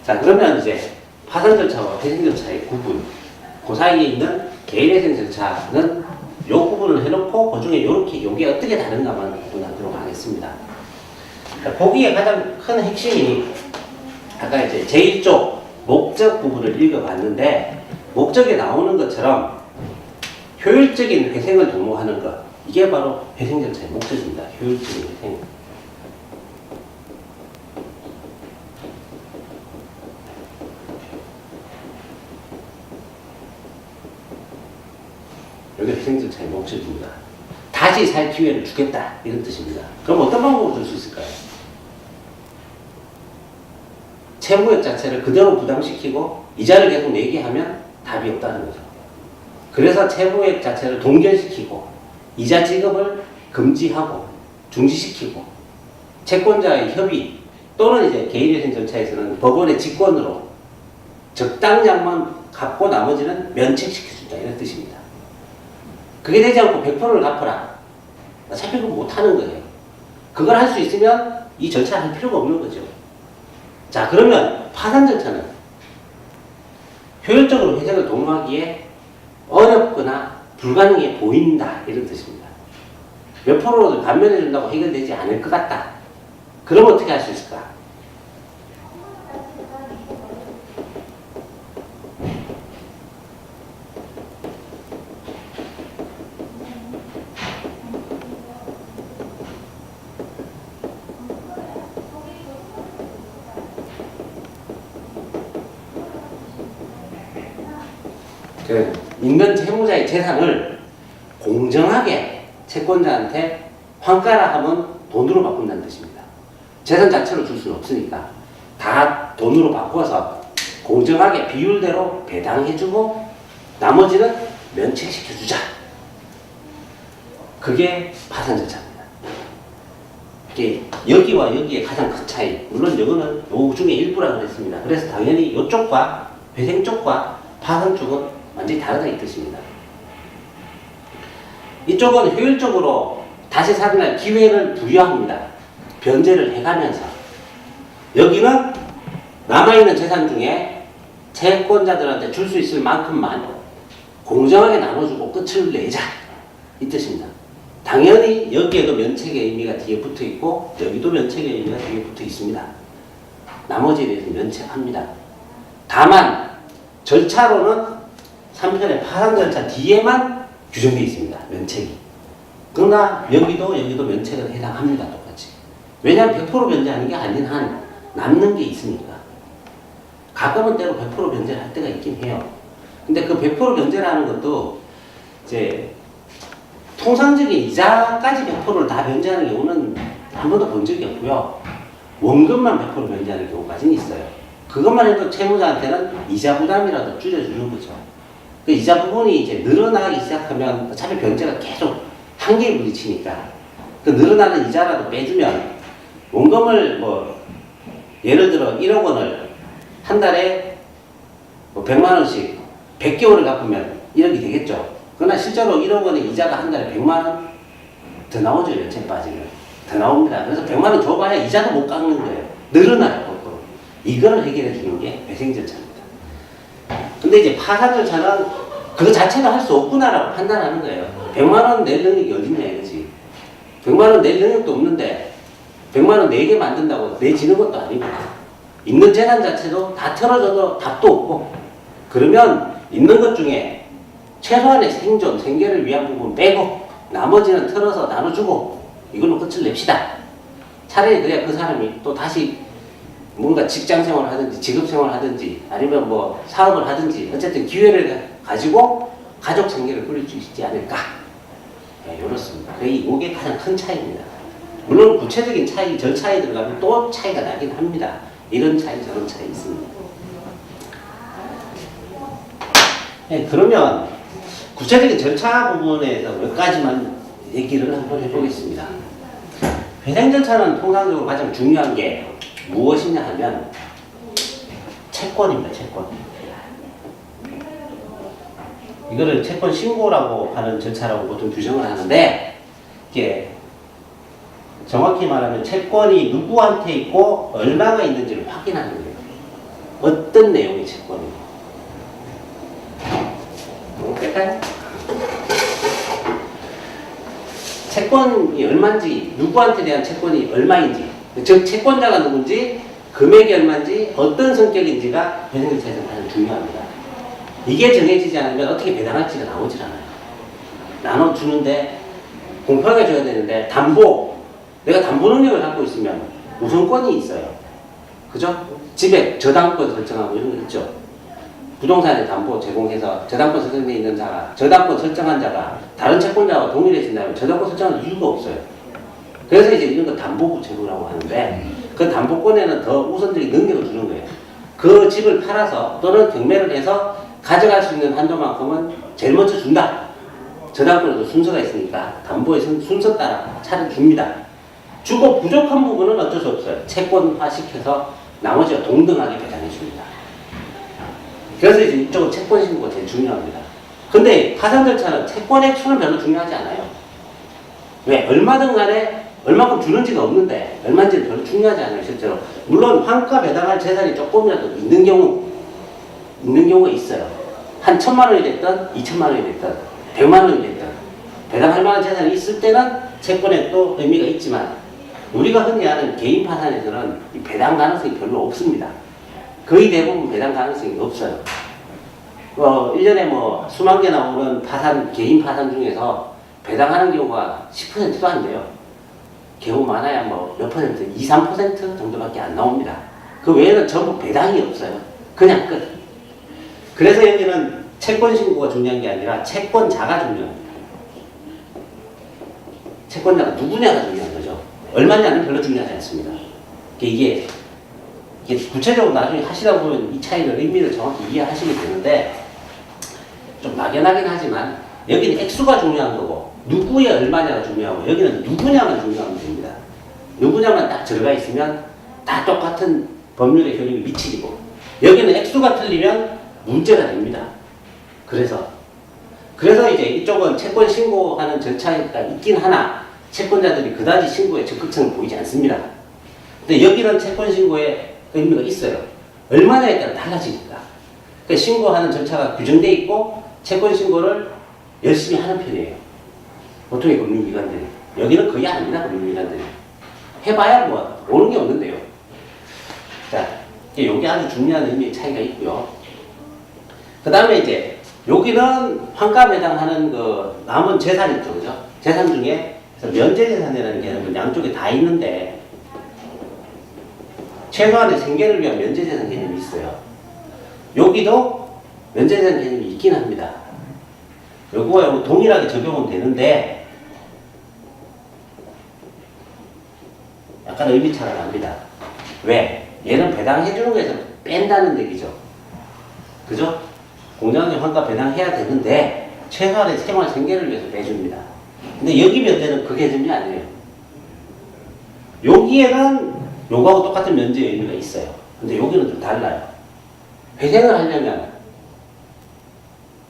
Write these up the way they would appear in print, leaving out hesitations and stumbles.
자, 그러면 이제 파산 절차와 회생 절차의 구분, 그 사이에 있는 개인회생 절차는 요 구분을 해놓고 그 중에 요게 어떻게 다른가만 구분하도록 하겠습니다. 자, 거기에 가장 큰 핵심이 아까 이제 제1쪽 목적 부분을 읽어봤는데, 목적에 나오는 것처럼 효율적인 회생을 도모하는 것, 이게 바로 회생 절차의 목적입니다. 효율적인 회생. 이게 회생 절차의 목적입니다. 다시 살 기회를 주겠다, 이런 뜻입니다. 그럼 어떤 방법으로 줄 수 있을까요? 채무액 자체를 그대로 부담시키고 이자를 계속 내게 하면 답이 없다는 거죠. 그래서 채무액 자체를 동결시키고 이자 지급을 금지하고 중지시키고 채권자의 협의 또는 이제 개인회생 절차에서는 법원의 직권으로 적당량만 갚고 나머지는 면책시켜준다, 이런 뜻입니다. 그게 되지 않고 100%를 갚아라, 어차피 그거 못하는 거예요. 그걸 할 수 있으면 이 절차를 할 필요가 없는 거죠. 자, 그러면 파산 절차는 효율적으로 회생을 도모하기에 어렵거나 불가능해 보인다, 이런 뜻입니다. 몇 프로를 감면해 준다고 해결되지 않을 것 같다. 그럼 어떻게 할 수 있을까? 있는 채무자의 재산을 공정하게 채권자한테 환가라 하면 돈으로 바꾼다는 뜻입니다. 재산 자체로 줄 수는 없으니까 다 돈으로 바꿔서 공정하게 비율대로 배당해주고 나머지는 면책시켜주자. 그게 파산 절차입니다. 이게 여기와 여기에 가장 큰 차이, 물론 이거는 요 중에 일부라고 했습니다. 그래서 당연히 이쪽과 회생 쪽과 파산 쪽은 완전히 다르다, 이 뜻입니다. 이쪽은 효율적으로 다시 살아날 기회를 부여합니다. 변제를 해가면서. 여기는 남아있는 재산 중에 채권자들한테 줄 수 있을 만큼만 공정하게 나눠주고 끝을 내자, 이 뜻입니다. 당연히 여기에도 면책의 의미가 뒤에 붙어 있고 여기도 면책의 의미가 뒤에 붙어 있습니다. 나머지에 대해서 면책합니다. 다만 절차로는 3편의 파산 절차 뒤에만 규정되어 있습니다. 면책이. 그러나 여기도 면책은 해당합니다. 똑같이. 왜냐하면 100% 변제하는 게 아닌 한 남는 게 있으니까. 가끔은 때로 100% 변제를 할 때가 있긴 해요. 근데 그 100% 변제라는 것도 이제 통상적인 이자까지 100%를 다 변제하는 경우는 한 번도 본 적이 없고요. 원금만 100% 변제하는 경우까지는 있어요. 그것만 해도 채무자한테는 이자 부담이라도 줄여주는 거죠. 그 이자 부분이 이제 늘어나기 시작하면 어차피 변제가 계속 한계에 부딪히니까 그 늘어나는 이자라도 빼주면 원금을 뭐 예를 들어 1억 원을 한 달에 뭐 100만 원씩 100개월을 갚으면 1억이 되겠죠. 그러나 실제로 1억 원의 이자가 한 달에 100만 원 더 나오죠. 연체 빠지면 더 나옵니다. 그래서 100만 원 줘봐야 이자도 못 깎는 거예요. 늘어나요. 거꾸로. 이거를 해결해 주는 게 회생 절차입니다. 근데 이제 파산 절차는 그거 자체도 할 수 없구나라고 판단하는 거예요. 100만 원 낼 능력이 어딨냐 이거지. 100만 원 낼 능력도 없는데 100만 원 내게 만든다고 내지는 것도 아니고 있는 재산 자체도 다 털어줘도 답도 없고 그러면 있는 것 중에 최소한의 생존, 생계를 위한 부분 빼고 나머지는 털어서 나눠주고 이걸로 끝을 냅시다. 차라리 그래야 그 사람이 또 다시 뭔가 직장 생활을 하든지 직업 생활을 하든지 아니면 뭐 사업을 하든지 어쨌든 기회를 가지고 가족 생계를 꾸릴 수 있지 않을까. 네, 이렇습니다. 이게 가장 큰 차이입니다. 물론 구체적인 차이, 절차에 들어가면 또 차이가 나긴 합니다. 이런 차이, 저런 차이 있습니다. 네, 그러면 구체적인 절차 부분에서 몇 가지만 얘기를 한번 해보겠습니다. 회생 절차는 통상적으로 가장 중요한 게 무엇이냐 하면 채권입니다. 채권. 이거를 채권 신고라고 하는 절차라고 보통 규정을 하는데 이게 정확히 말하면 채권이 누구한테 있고 얼마가 있는지를 확인하는 거예요. 어떤 내용의 채권이고? 뺄까요? 채권이 얼마인지, 누구한테 대한 채권이 얼마인지, 즉 채권자가 누군지, 금액이 얼마인지, 어떤 성격인지가 배당결제에서 가장 중요합니다. 이게 정해지지 않으면 어떻게 배당할지가 나오질 않아요. 나눠주는데 공평하게 줘야 되는데 담보, 내가 담보 능력을 갖고 있으면 우선권이 있어요. 그죠? 집에 저당권 설정하고 이런 거 있죠. 부동산에 담보 제공해서 저당권 설정되어 있는 자가, 저당권 설정한 자가 다른 채권자와 동일해진다면 저당권 설정할 이유가 없어요. 그래서 이제 이런 거 담보부 제도라고 하는데, 그 담보권에는 더 우선적인 능력을 주는 거예요. 그 집을 팔아서 또는 경매를 해서 가져갈 수 있는 한도만큼은 제일 먼저 준다. 저당권에도 순서가 있으니까 담보의 순서 따라 차를 줍니다. 주고 부족한 부분은 어쩔 수 없어요. 채권화 시켜서 나머지가 동등하게 배당해 줍니다. 그래서 이제 이쪽은 채권 신고가 제일 중요합니다. 근데 파산 절차는 채권 액수는 별로 중요하지 않아요. 왜? 얼마든 간에 얼마큼 주는지가 없는데 얼마인지는 별로 중요하지 않아요, 실제로. 물론 환가 배당할 재산이 조금이라도 있는 경우가 있어요. 한 1,000만 원이 됐든 2,000만 원이 됐든 100만 원이 됐든 배당할 만한 재산이 있을 때는 채권에 또 의미가 있지만, 우리가 흔히 아는 개인 파산에서는 이 배당 가능성이 별로 없습니다. 거의 대부분 배당 가능성이 없어요. 1년에 뭐 수만 개 나오는 개인 파산 중에서 배당하는 경우가 10%도 안 돼요. 겨우 많아야 뭐 몇 퍼센트, 2, 3% 정도밖에 안 나옵니다. 그 외에는 전부 배당이 없어요. 그냥 끝. 그래서 여기는 채권 신고가 중요한 게 아니라 채권자가 중요합니다. 채권자가 누구냐가 중요한 거죠. 얼마냐는 별로 중요하지 않습니다. 이게 구체적으로 나중에 하시다 보면 이 차이를, 의미를 정확히 이해하시게 되는데, 좀 막연하긴 하지만 여기는 액수가 중요한 거고 누구의 얼마냐가 중요하고, 여기는 누구냐만 중요하면 됩니다. 누구냐만 딱 들어가 있으면 다 똑같은 법률의 효력이 미치고, 여기는 액수가 틀리면 문제가 됩니다. 그래서 이제 이쪽은 채권 신고하는 절차가 있긴 하나 채권자들이 그다지 신고에 적극성을 보이지 않습니다. 근데 여기는 채권 신고에 의미가 있어요. 얼마냐에 따라 달라지니까. 그러니까 신고하는 절차가 규정되어 있고 채권 신고를 열심히 하는 편이에요. 보통의 금융기관들이. 여기는 거의 안 합니다, 금융기관들이. 해봐야 뭐 오는 게 없는데요. 자, 이게 아주 중요한 의미의 차이가 있고요. 그 다음에 이제 여기는 환가 배당하는 그 남은 재산 있죠, 그죠? 재산 중에 면제재산이라는 개념은 양쪽에 다 있는데, 최소한의 생계를 위한 면제재산 개념이 있어요. 여기도 면제재산 개념이 있긴 합니다. 요거와 요거 동일하게 적용은 되는데 약간 의미 차이가 납니다. 왜? 얘는 배당해주는 거에서 뺀다는 얘기죠. 그죠? 공장의 환가 배당해야 되는데 최소한의 생활 생계를 위해서 빼줍니다. 근데 여기 면제는 그 개념이 아니에요. 여기에는 요거하고 똑같은 면제 의미가 있어요. 근데 여기는 좀 달라요. 회생을 하려면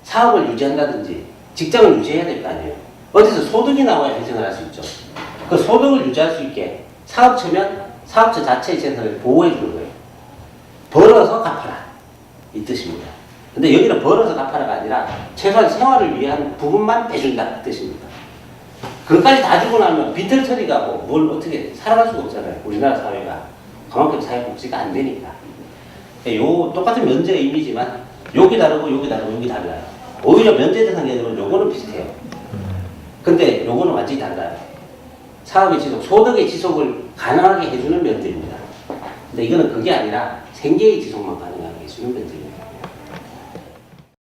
사업을 유지한다든지 직장을 유지해야 될 거 아니에요. 어디서 소득이 나와야 회생을 할 수 있죠. 그 소득을 유지할 수 있게 사업체면 사업체 자체의 재산을 보호해 주는 거예요. 벌어서 갚아라, 이 뜻입니다. 근데 여기는 벌어서 갚아라가 아니라 최소한 생활을 위한 부분만 빼준다, 이 뜻입니다. 그것까지 다 주고 나면 빈털 처리가 뭐 뭘 어떻게 살아갈 수가 없잖아요. 우리나라 사회가 그만큼 사회복지가 안 되니까. 요 똑같은 면제 의미지만 여기 다르고 여기 다르고 여기 달라요. 오히려 면제재산 개념은 요거는 비슷해요. 근데 요거는 완전히 달라요. 사업의 지속, 소득의 지속을 가능하게 해주는 면제입니다. 근데 이거는 그게 아니라 생계의 지속만 가능하게 해주는 면제입니다.